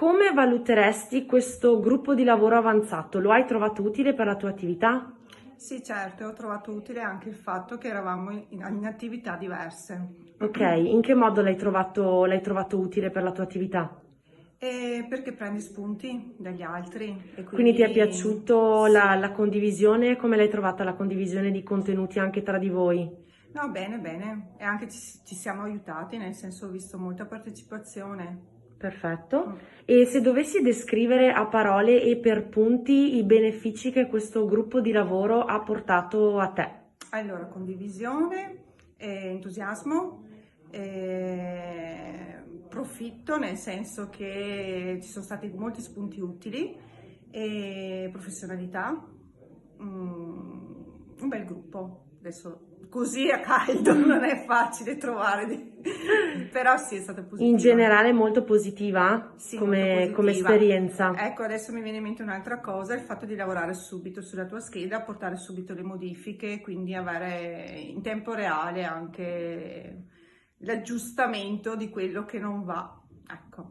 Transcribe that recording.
come valuteresti questo gruppo di lavoro avanzato? Lo hai trovato utile per la tua attività? Sì, certo, ho trovato utile anche il fatto che eravamo in attività diverse. Ok, in che modo l'hai trovato utile per la tua attività? E perché prendi spunti dagli altri e Quindi ti è quindi piaciuto sì. la condivisione? Come l'hai trovata la condivisione di contenuti anche tra di voi? No, bene, bene. E anche ci siamo aiutati, nel senso ho visto molta partecipazione. Perfetto. Mm. E se dovessi descrivere a parole e per punti i benefici che questo gruppo di lavoro ha portato a te? Allora, condivisione, entusiasmo, profitto, nel senso che ci sono stati molti spunti utili, e professionalità, un bel gruppo. Adesso così a caldo non è facile trovare, però sì, è stata In positiva. generale molto positiva Sì, molto come positiva. esperienza. Ecco, adesso mi viene in mente un'altra cosa, il fatto di lavorare subito sulla tua scheda, portare subito le modifiche, quindi avere in tempo reale anche l'aggiustamento di quello che non va. Ecco.